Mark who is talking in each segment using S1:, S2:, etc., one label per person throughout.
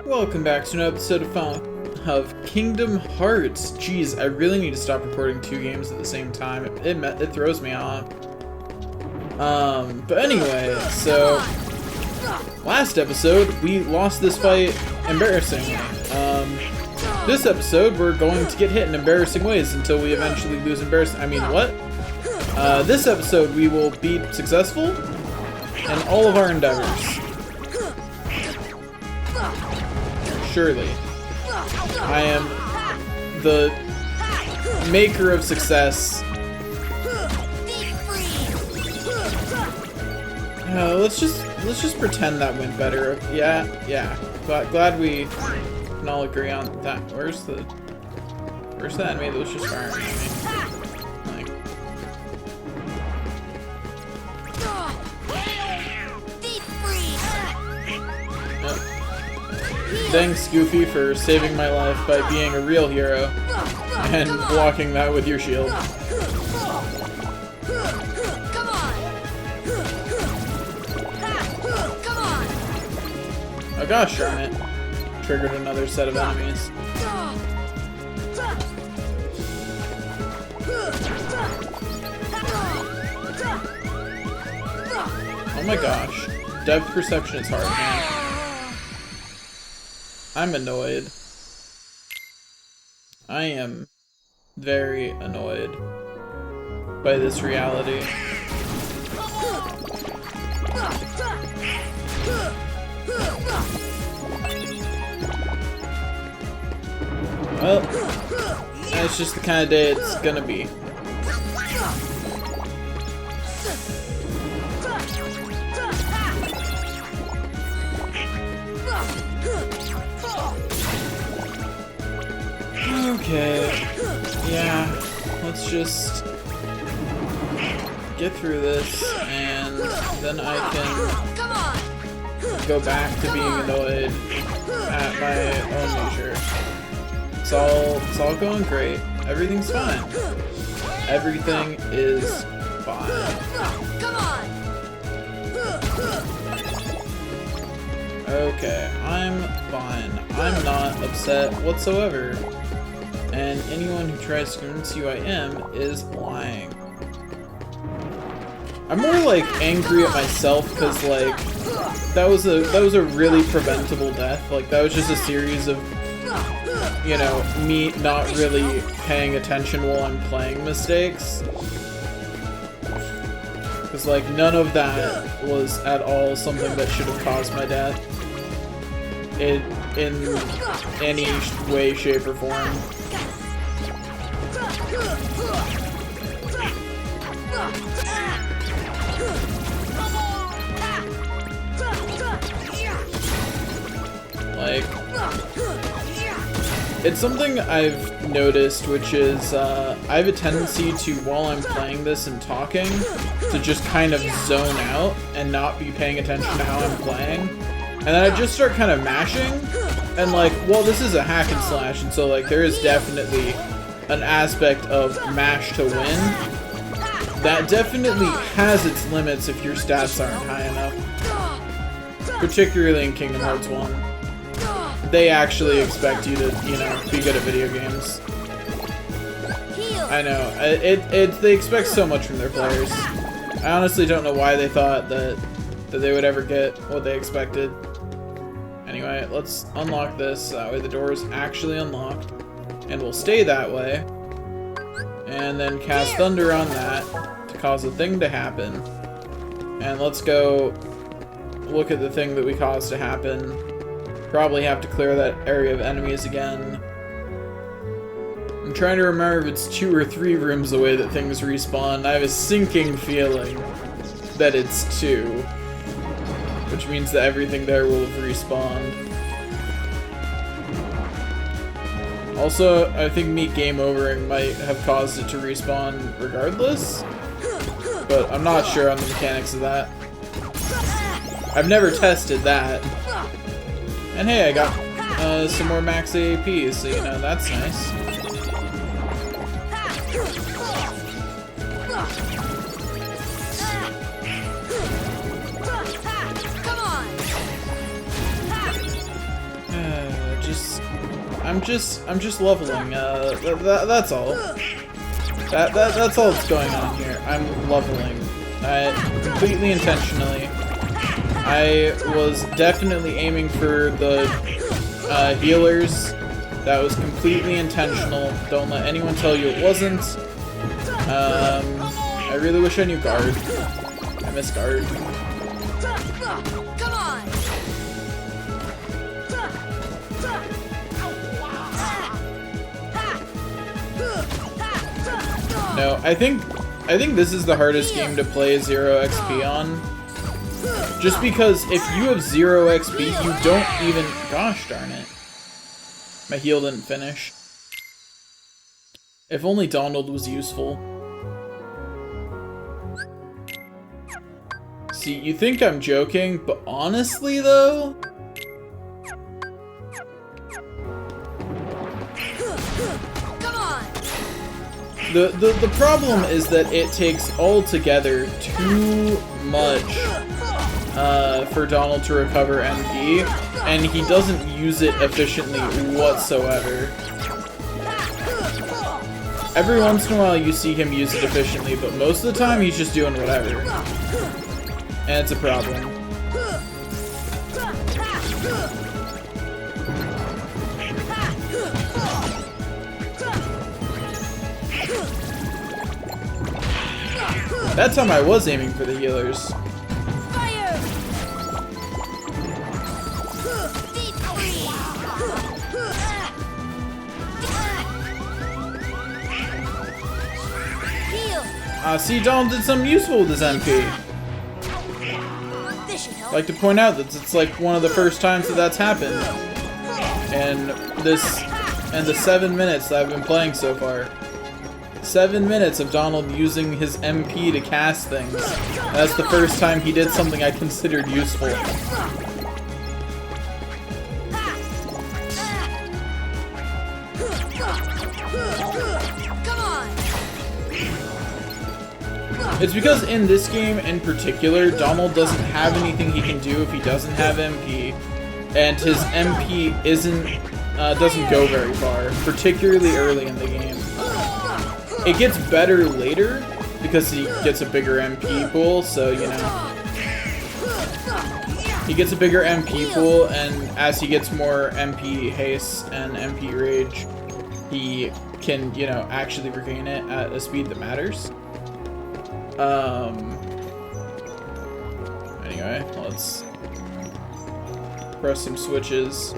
S1: Welcome back to another episode of Kingdom Hearts. Jeez, I really need to stop recording two games at the same time. It throws me off. But anyway, so last episode we lost this fight embarrassingly. This episode we're going to get hit in embarrassing ways until we eventually lose this episode we will be successful in all of our endeavors. Surely. I am the maker of success. Let's just pretend that went better. Yeah. Glad we can all agree on that. Where's the enemy that was just firing at me? Thanks, Goofy, for saving my life by being a real hero and blocking that with your shield. Oh gosh darn it. Triggered another set of enemies. Oh my gosh. Depth perception is hard, man. I'm annoyed. I am very annoyed by this reality. Well, it's just the kind of day it's gonna be. Okay, yeah, let's just get through this, and then I can go back to being annoyed at my own leisure. It's all going great. Everything's fine. Everything is fine. Okay, I'm fine. I'm not upset whatsoever. And anyone who tries to convince you I am is lying. I'm more like angry at myself because like that was a really preventable death. Like that was just a series of, you know, me not really paying attention while I'm playing mistakes. Because like none of that was at all something that should have caused my death. In any way, shape, or form. Like, it's something I've noticed, which is, I have a tendency to, while I'm playing this and talking, to just kind of zone out and not be paying attention to how I'm playing. And then I just start kind of mashing, and like, well, this is a hack and slash, and so like, there is definitely an aspect of mash to win that definitely has its limits if your stats aren't high enough. Particularly in Kingdom Hearts 1. They actually expect you to, you know, be good at video games. I know, they expect so much from their players. I honestly don't know why they thought that they would ever get what they expected. Anyway, let's unlock this, that way the door is actually unlocked, and will stay that way. And then cast Thunder on that to cause a thing to happen. And let's go look at the thing that we caused to happen. Probably have to clear that area of enemies again. I'm trying to remember if it's 2 or 3 rooms away that things respawn. I have a sinking feeling that it's 2. Which means that everything there will have respawned. Also, I think me game overing might have caused it to respawn regardless. But I'm not sure on the mechanics of that. I've never tested that. And hey, I got some more max AAP, so you know, that's nice. I'm just leveling. That's all. That's all that's going on here. I'm leveling. Completely intentionally. I was definitely aiming for the healers. That was completely intentional. Don't let anyone tell you it wasn't. I really wish I knew guard. I miss guard.
S2: Come on.
S1: No, I think this is the hardest game to play 0 XP on. Just because if you have 0 XP, you don't even... Gosh darn it. My heal didn't finish. If only Donald was useful. See, you think I'm joking, but honestly though... The problem is that it takes altogether too much for Donald to recover MP, and he doesn't use it efficiently whatsoever. Every once in a while you see him use it efficiently, but most of the time he's just doing whatever. And it's a problem. That time I was aiming for the healers.
S2: Fire!
S1: See, Donald did something useful with his MP.
S2: This should help.
S1: I'd like to point out that it's like one of the first times that that's happened. And the 7 minutes that I've been playing so far. 7 minutes of Donald using his MP to cast things. That's the first time he did something I considered useful.
S2: Come on.
S1: It's because in this game in particular, Donald doesn't have anything he can do if he doesn't have MP. And his MP doesn't go very far, particularly early in the game. It gets better later, because he gets a bigger MP pool, so, you know. He gets a bigger MP pool, and as he gets more MP haste and MP rage, he can, you know, actually regain it at a speed that matters. Anyway, let's press some switches.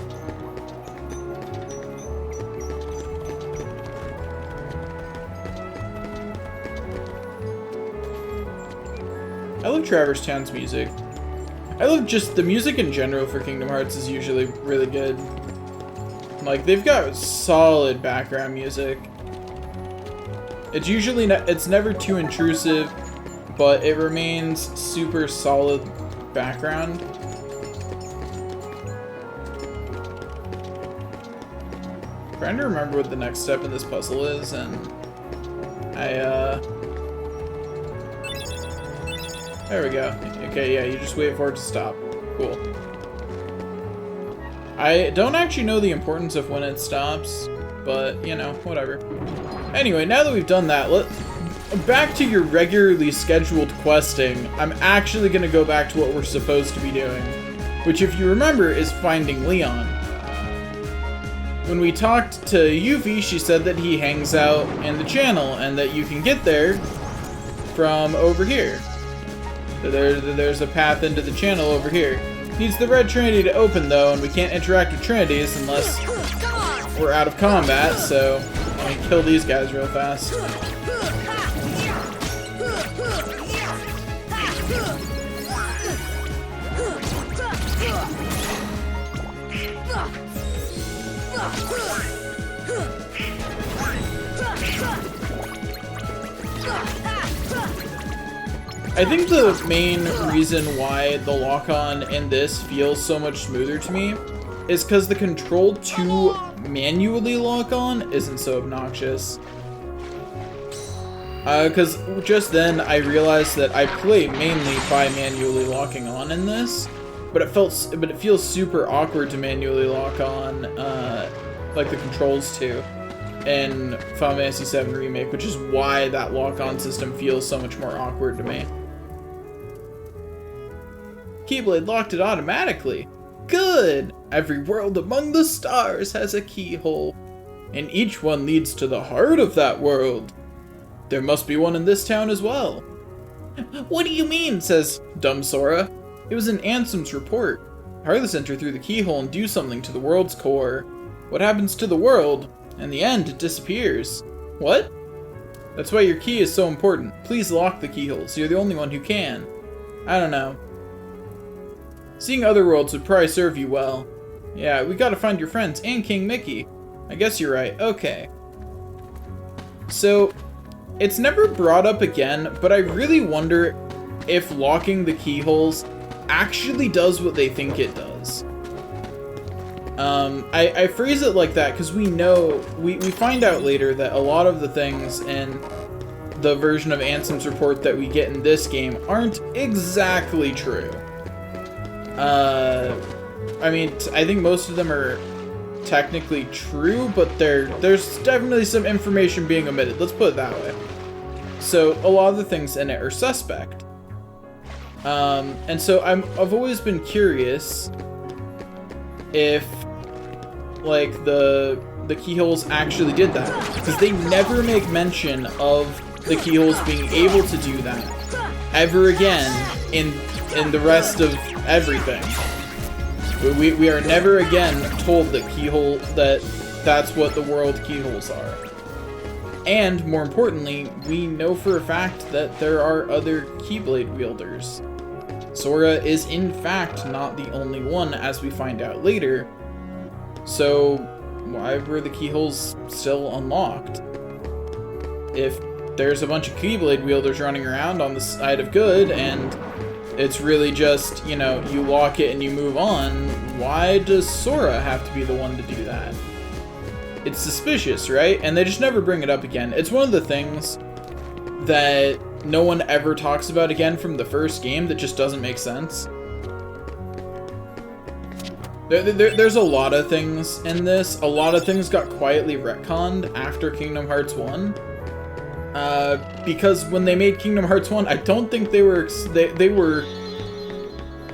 S1: I love Traverse Town's music. I love just the music in general for Kingdom Hearts is usually really good. Like, they've got solid background music. It's usually it's never too intrusive, but it remains super solid background. I'm trying to remember what the next step in this puzzle is, and there we go. Okay, yeah, you just wait for it to stop. Cool. I don't actually know the importance of when it stops, but, you know, whatever. Anyway, now that we've done that, back to your regularly scheduled questing. I'm actually going to go back to what we're supposed to be doing, which, if you remember, is finding Leon. When we talked to Yuffie, she said that he hangs out in the channel, and that you can get there from over here. There's a path into the channel over here. Needs the red Trinity to open though, and we can't interact with Trinities unless we're out of combat, so let me kill these guys real fast. I think the main reason why the lock-on in this feels so much smoother to me is because the control to manually lock on isn't so obnoxious. Because just then I realized that I play mainly by manually locking on in this, but it feels super awkward to manually lock on like the controls to, in Final Fantasy VII Remake, which is why that lock-on system feels so much more awkward to me. Keyblade locked it automatically. Good! Every world among the stars has a keyhole, and each one leads to the heart of that world. There must be one in this town as well. What do you mean, says dumb Sora. It was in Ansem's report. Heartless enter through the keyhole and do something to the world's core. What happens to the world? In the end, it disappears. What? That's why your key is so important. Please lock the keyholes. You're the only one who can. I don't know. Seeing other worlds would probably serve you well. Yeah, we gotta find your friends and King Mickey. I guess you're right. Okay. So, it's never brought up again, but I really wonder if locking the keyholes actually does what they think it does. I phrase it like that because we know, we find out later that a lot of the things in the version of Ansem's report that we get in this game aren't exactly true. I mean, I think most of them are technically true, but there's definitely some information being omitted. Let's put it that way. So a lot of the things in it are suspect. And so I've always been curious if, like, the keyholes actually did that, because they never make mention of the keyholes being able to do that ever again in the rest of everything. We are never again told that that's what the world keyholes are. And more importantly, we know for a fact that there are other Keyblade wielders. Sora is in fact not the only one, as we find out later. So why were the keyholes still unlocked? If there's a bunch of Keyblade wielders running around on the side of good, and it's really just, you know, you lock it and you move on, why does Sora have to be the one to do that? It's suspicious, right? And they just never bring it up again. It's one of the things that no one ever talks about again from the first game that just doesn't make sense. There's a lot of things in this. A lot of things got quietly retconned after Kingdom Hearts 1. Because when they made Kingdom Hearts 1, I don't think they were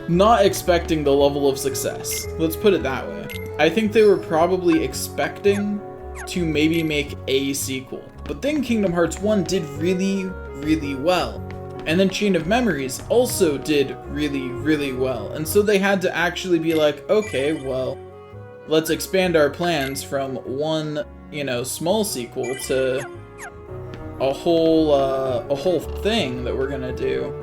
S1: not expecting the level of success. Let's put it that way. I think they were probably expecting to maybe make a sequel. But then Kingdom Hearts 1 did really, really well. And then Chain of Memories also did really, really well. And so they had to actually be like, okay, well, let's expand our plans from one, you know, small sequel to a whole thing that we're gonna do.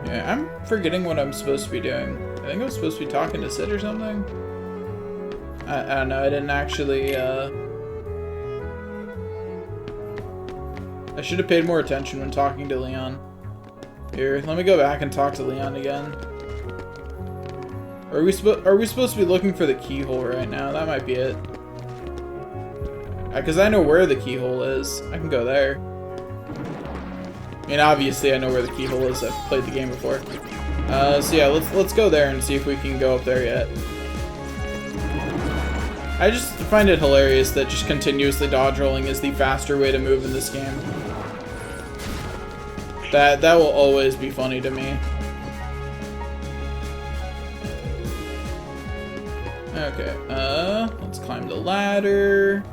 S1: Yeah, I'm forgetting what I'm supposed to be doing. I think I'm supposed to be talking to Sid or something. I don't know, I didn't actually, I should have paid more attention when talking to Leon. Here, let me go back and talk to Leon again. Are we supposed to be looking for the keyhole right now? That might be it. Because I know where the keyhole is. I can go there. I mean, obviously I know where the keyhole is. I've played the game before. So yeah, let's go there and see if we can go up there yet. I just find it hilarious that just continuously dodge rolling is the faster way to move in this game. That will always be funny to me. Okay, let's climb the ladder.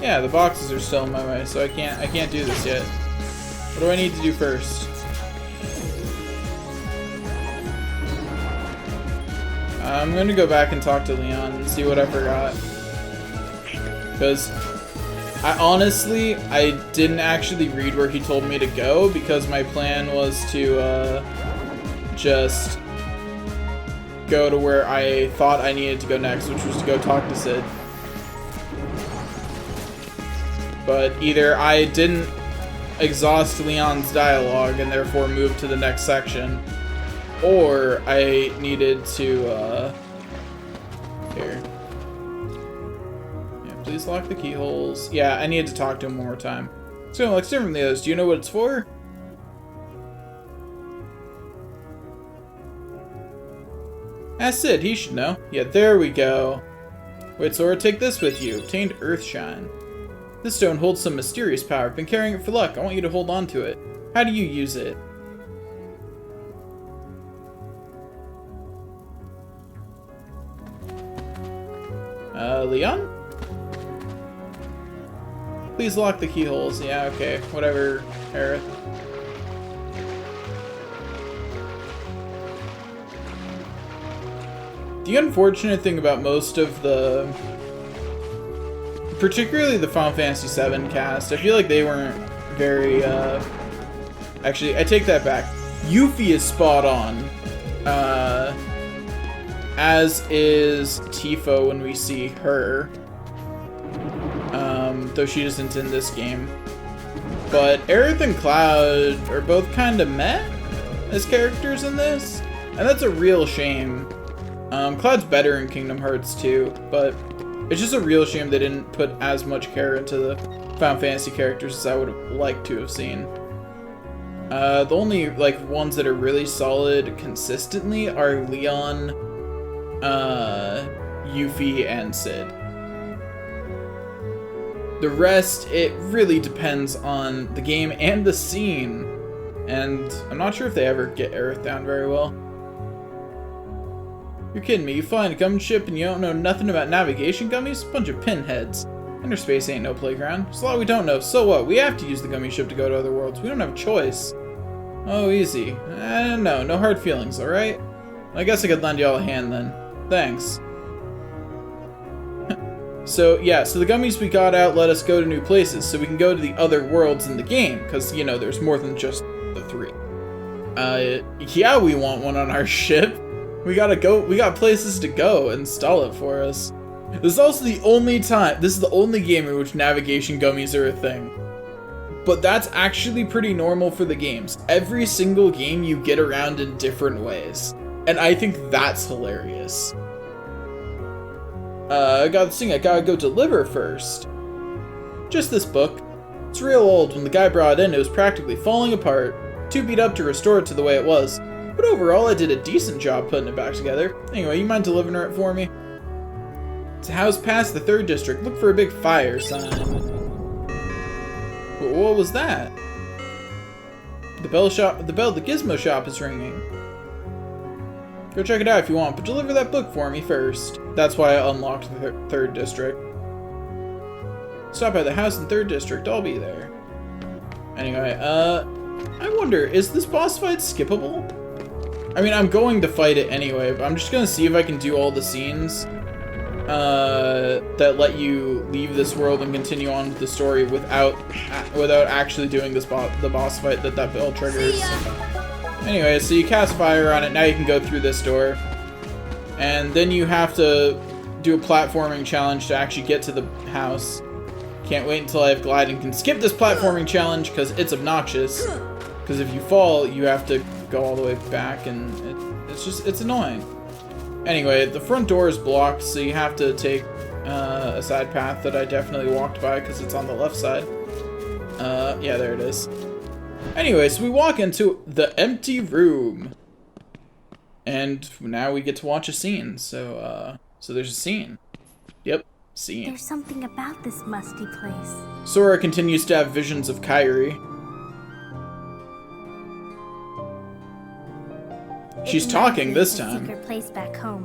S1: Yeah, the boxes are still in my way, so I can't do this yet. What do I need to do first? I'm gonna go back and talk to Leon and see what I forgot. Because I didn't actually read where he told me to go, because my plan was to just go to where I thought I needed to go next, which was to go talk to Sid. But either I didn't exhaust Leon's dialogue and therefore move to the next section, or I needed to, here. Yeah, please lock the keyholes. Yeah, I needed to talk to him one more time. So, like, different from the others. Do you know what it's for? Ask Sid, he should know. Yeah, there we go. Wait, Sora, take this with you. Obtained Earthshine. This stone holds some mysterious power. I've been carrying it for luck. I want you to hold on to it. How do you use it? Leon? Please lock the keyholes. Yeah, okay. Whatever, Aerith. The unfortunate thing about most of the... particularly the Final Fantasy VII cast, I feel like they weren't very, Actually, I take that back. Yuffie is spot on. As is Tifa when we see her. Though she isn't in this game. But Aerith and Cloud are both kind of meh as characters in this. And that's a real shame. Cloud's better in Kingdom Hearts 2, but it's just a real shame they didn't put as much care into the Final Fantasy characters as I would have liked to have seen. The only, like, ones that are really solid consistently are Leon, Yuffie, and Sid. The rest, it really depends on the game and the scene, and I'm not sure if they ever get Aerith down very well. You're kidding me, you fly in a gum ship and you don't know nothing about navigation gummies? Bunch of pinheads. Inner space ain't no playground. There's a lot we don't know, so what? We have to use the gummy ship to go to other worlds. We don't have a choice. Oh, easy. No hard feelings, alright? I guess I could lend y'all a hand then. Thanks. So the gummies we got out let us go to new places, so we can go to the other worlds in the game, because, you know, there's more than just the 3. Yeah, we want one on our ship. We got places to go. Install it for us. This is also the only time, this is the only game in which navigation gummies are a thing. But that's actually pretty normal for the games. Every single game you get around in different ways. And I think that's hilarious. I gotta go deliver first. Just this book. It's real old. When the guy brought it in, it was practically falling apart. Too beat up to restore it to the way it was. But overall, I did a decent job putting it back together. Anyway, you mind delivering it for me? It's a house past the 3rd district. Look for a big fire sign. What was that? The gizmo shop is ringing. Go check it out if you want, but deliver that book for me first. That's why I unlocked the 3rd district. Stop by the house in 3rd district, I'll be there. Anyway, I wonder, is this boss fight skippable? I mean, I'm going to fight it anyway, but I'm just gonna see if I can do all the scenes that let you leave this world and continue on with the story without actually doing the boss fight that bell triggers. Anyway, so you cast fire on it, now you can go through this door. And then you have to do a platforming challenge to actually get to the house. Can't wait until I have glide and can skip this platforming challenge because it's obnoxious. Because if you fall, you have to go all the way back and it's annoying. Anyway, the front door is blocked, so you have to take a side path that I definitely walked by because it's on the left side. Yeah, there it is. Anyway, so we walk into the empty room. And now we get to watch a scene. So there's a scene. Yep, scene.
S2: There's something about this musty place.
S1: Sora continues to have visions of Kairi. She's talking this time.
S2: Secret place back home,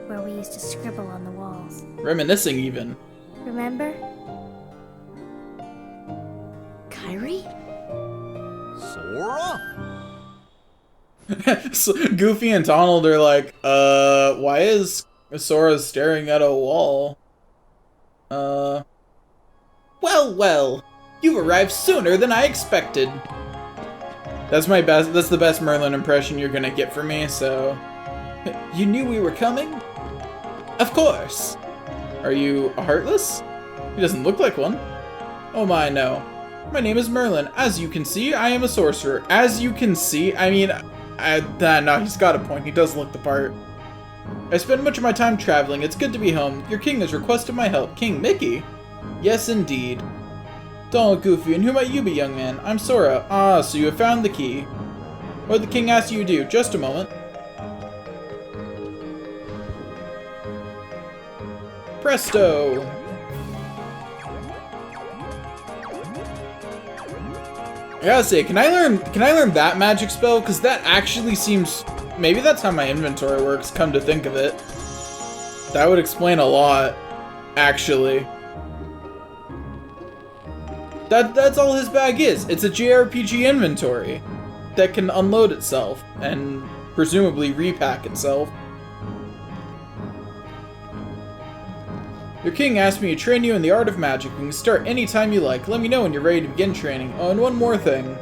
S2: where we used to scribble on the walls.
S1: Reminiscing even.
S2: Remember?
S3: Kairi?
S4: Sora?
S1: So Goofy and Donald are like, why is Sora staring at a wall? Well, you've arrived sooner than I expected. That's the best Merlin impression you're gonna get from me, so... You knew we were coming? Of course! Are you a Heartless? He doesn't look like one. Oh my, no. My name is Merlin. As you can see, I am a sorcerer. As you can see, I mean... no, he's got a point. He does look the part. I spend much of my time traveling. It's good to be home. Your king has requested my help. King Mickey? Yes, indeed. Donald, Goofy, and who might you be, young man? I'm Sora. Ah, so you have found the key. What did the king ask you to do? Just a moment. Presto! I gotta say, can I learn that magic spell? Because that actually seems... Maybe that's how my inventory works, come to think of it. That would explain a lot, actually. That's all his bag is. It's a JRPG inventory that can unload itself and presumably repack itself. Your king asked me to train you in the art of magic. You can start anytime you like. Let me know when you're ready to begin training. Oh, and one more thing.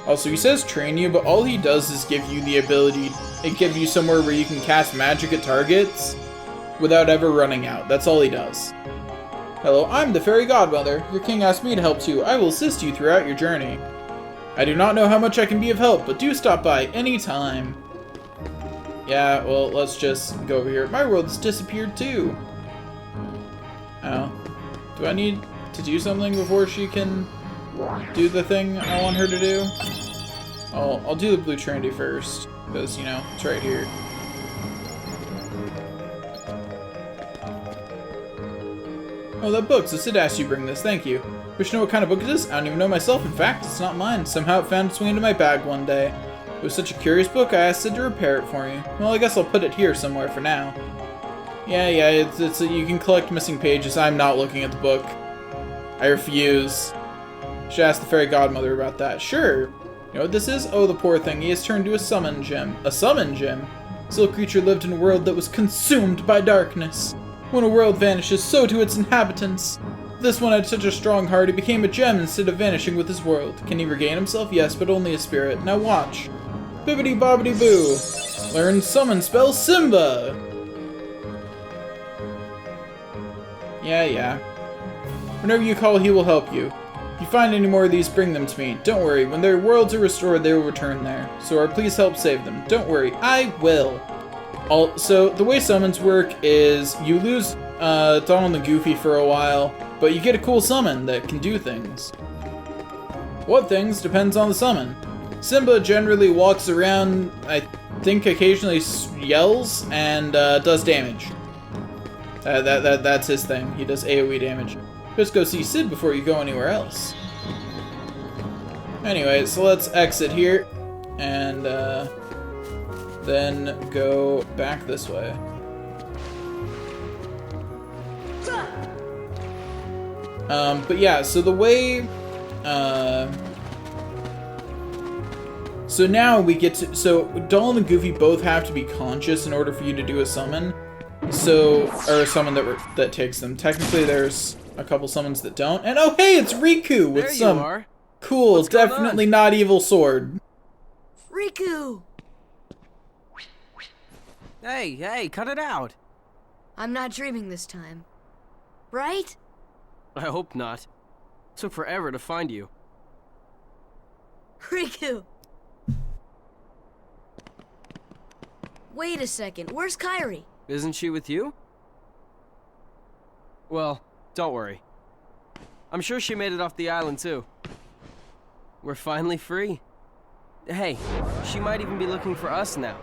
S1: Also, he says train you, but all he does is give you the ability, give you somewhere where you can cast magic at targets without ever running out. That's all he does. Hello, I'm the fairy godmother. Your king asked me to help too. I will assist you throughout your journey. I do not know how much I can be of help, but do stop by any time. Yeah, well, let's just go over here. My world's disappeared too. Oh. Do I need to do something before she can do the thing I want her to do? I'll do the blue trendy first, because, you know, it's right here. Oh, that book. So Sid asked you to bring this. Thank you. Wish to know what kind of book it is? I don't even know myself. In fact, it's not mine. Somehow it found its way into my bag one day. It was such a curious book, I asked Sid to repair it for me. Well, I guess I'll put it here somewhere for now. Yeah, it's you can collect missing pages. I'm not looking at the book. I refuse. Should ask the fairy godmother about that. Sure. You know what this is? Oh, the poor thing. He has turned to a summon gem. A summon gem? This little creature lived in a world that was consumed by darkness. When a world vanishes, so do its inhabitants. This one had such a strong heart, he became a gem instead of vanishing with his world. Can he regain himself? Yes, but only a spirit. Now watch. Bibbidi bobbidi boo. Learn summon spell Simba. Yeah. Whenever you call, he will help you. If you find any more of these, bring them to me. Don't worry, when their worlds are restored, they will return there. So please help save them. Don't worry, I will. So the way summons work is you lose Donald and Goofy for a while, but you get a cool summon that can do things. What things depends on the summon. Simba generally walks around, I think occasionally yells, and does damage. That's his thing. He does AoE damage. Just go see Sid before you go anywhere else. Anyway, so let's exit here, and then go back this way. But yeah, so the way, so now we get to, so Donald and Goofy both have to be conscious in order for you to do a summon. So, or a summon that takes them. Technically there's a couple summons that don't. And oh hey, it's Riku with some cool, definitely not evil sword.
S3: Riku!
S4: Hey, cut it out.
S3: I'm not dreaming this time. Right?
S4: I hope not. Took forever to find you.
S3: Riku! Wait a second, where's Kairi?
S4: Isn't she with you? Well, don't worry. I'm sure she made it off the island too. We're finally free. Hey, she might even be looking for us now.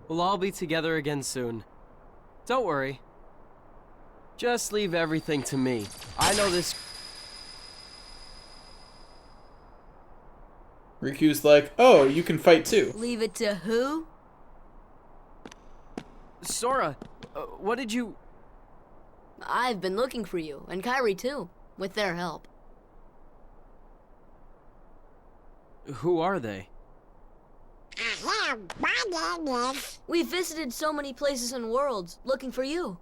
S4: We'll all be together again soon. Don't worry. Just leave everything to me. I know this.
S1: Riku's like, oh, you can fight too.
S3: Leave it to who?
S4: Sora, what did you...
S3: I've been looking for you, and Kairi too, with their help.
S4: Who are they?
S3: We've visited so many places and worlds, looking for you.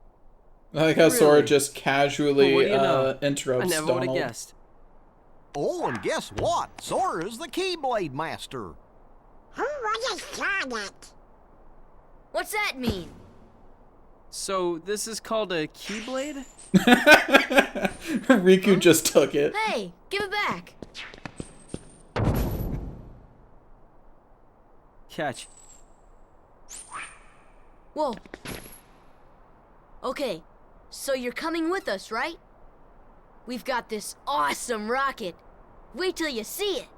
S1: I like how Sora
S4: Really?
S1: just casually
S4: Well, what do you know?
S1: interrupts
S4: I never would have
S1: Donald.
S4: guessed.
S5: Oh, and guess what? Sora's the Keyblade Master.
S6: Who would have thought it?
S3: What's that mean?
S4: So, this is called a Keyblade?
S1: Riku just took it.
S3: Hey, give it back.
S4: Catch.
S3: Whoa. Okay, so you're coming with us, right? We've got this awesome rocket. Wait till you see it.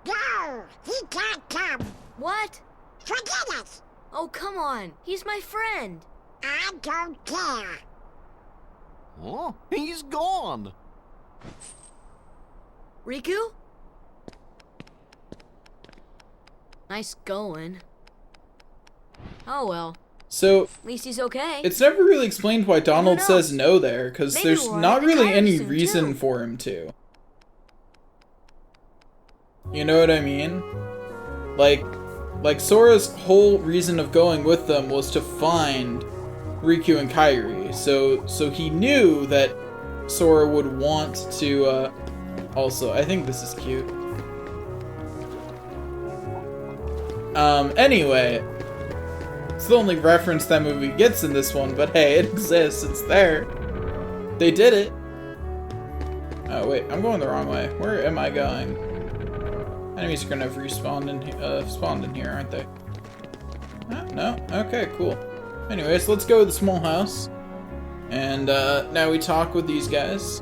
S6: No, he can't come.
S3: What?
S6: Forget it!
S3: Oh, come on. He's my friend.
S6: I don't care.
S5: Oh, he's gone.
S3: Riku? Nice going. Oh well.
S1: So,
S3: At least he's okay.
S1: it's never really explained why Donald
S3: knows?
S1: says no there, because
S3: Maybe
S1: there's
S3: we'll
S1: not
S3: have
S1: really
S3: Kyrie
S1: any
S3: soon,
S1: reason
S3: too.
S1: for him to. You know what I mean? Like Sora's whole reason of going with them was to find Riku and Kairi, so he knew that Sora would want to, also, I think this is cute. Anyway, it's the only reference that movie gets in this one, but hey, it exists, it's there. They did it. Oh wait, I'm going the wrong way. Where am I going? Enemies are gonna have respawned spawned in here, aren't they? No? Okay, cool. Anyways, let's go to the small house. And, now we talk with these guys.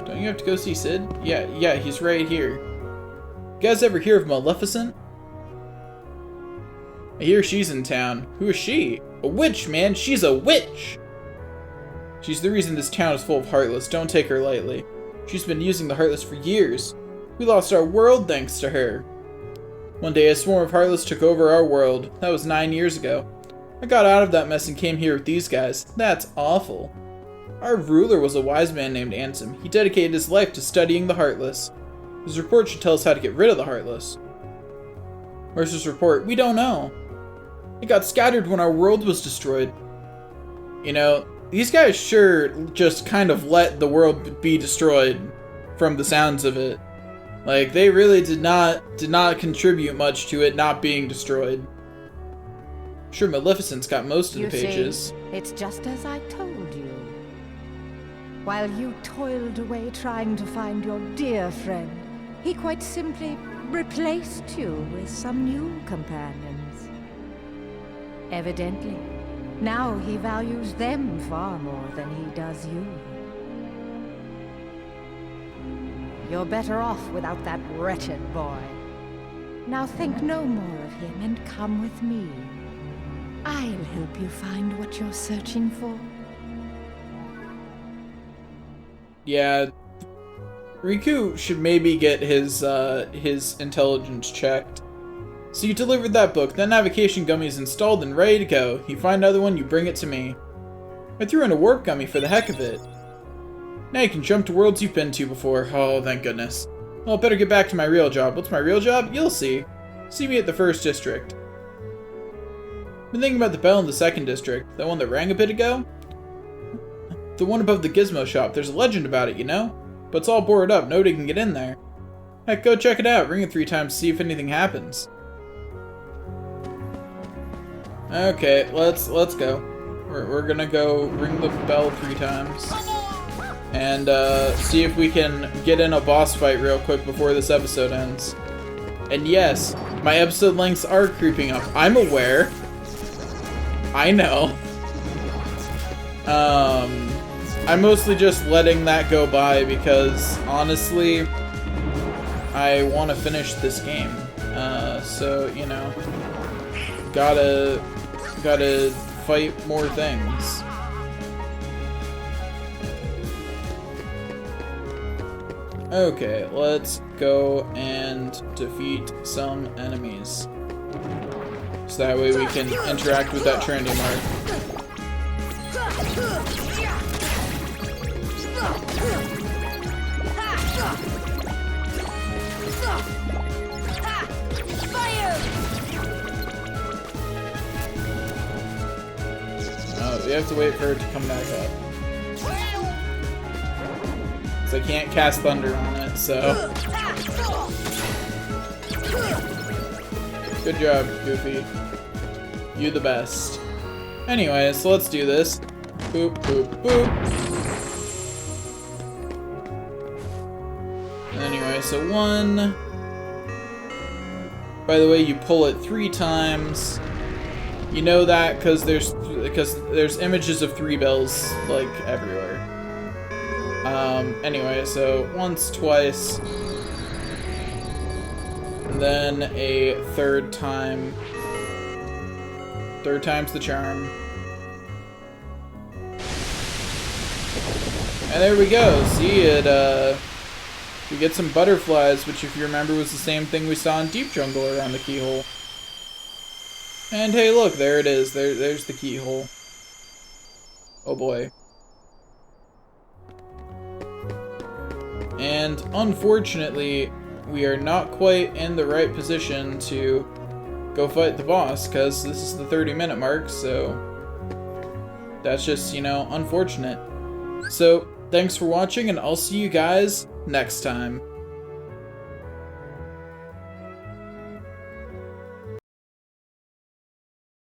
S1: Don't you have to go see Sid? Yeah, he's right here. You guys ever hear of Maleficent? I hear she's in town. Who is she? A witch, man! She's a witch! She's the reason this town is full of Heartless. Don't take her lightly. She's been using the Heartless for years. We lost our world thanks to her. One day, a swarm of Heartless took over our world. That was 9 years ago. I got out of that mess and came here with these guys. That's awful. Our ruler was a wise man named Ansem. He dedicated his life to studying the Heartless. His report should tell us how to get rid of the Heartless. Where's his report? We don't know. It got scattered when our world was destroyed. You know, these guys sure just kind of let the world be destroyed from the sounds of it. Like, they really did not contribute much to it not being destroyed. Sure, Maleficent's got most of the pages.
S7: See, it's just as I told you. While you toiled away trying to find your dear friend, he quite simply replaced you with some new companions. Evidently, now he values them far more than he does you. You're better off without that wretched boy. Now think no more of him and come with me. I'll help you find what you're searching for.
S1: Yeah, Riku should maybe get his intelligence checked. So you delivered that book, that navigation gummy is installed and ready to go. You find another one, you bring it to me. I threw in a warp gummy for the heck of it. Now you can jump to worlds you've been to before. Oh, thank goodness. Well, I better get back to my real job. What's my real job? You'll see. See me at the 1st district. Been thinking about the bell in the 2nd district. That one that rang a bit ago? The one above the gizmo shop. There's a legend about it, you know? But it's all boarded up. Nobody can get in there. Heck, go check it out. Ring it 3 times to see if anything happens. Okay, let's go. We're gonna go ring the bell 3 times. And, see if we can get in a boss fight real quick before this episode ends. And yes, my episode lengths are creeping up. I'm aware. I know. I'm mostly just letting that go by because, honestly, I want to finish this game. So, you know, gotta fight more things. Okay, let's go and defeat some enemies. So that way we can interact with that trendy mark. Oh, we have to wait for it to come back up. So I can't cast thunder on it, so. Good job, Goofy. You the best. Anyway, so let's do this. Boop, boop, boop. Anyway, so 1. By the way, you pull it 3 times. You know that because there's images of 3 bells like everywhere. Anyway, so once, twice, And then a third time. Third time's the charm. And there we go. See it, we get some butterflies, which if you remember was the same thing we saw in Deep Jungle around the keyhole. And hey, look, there it is. There's the keyhole. Oh boy. And unfortunately, we are not quite in the right position to go fight the boss, because this is the 30-minute mark, so that's just, you know, unfortunate. So, thanks for watching, and I'll see you guys next time.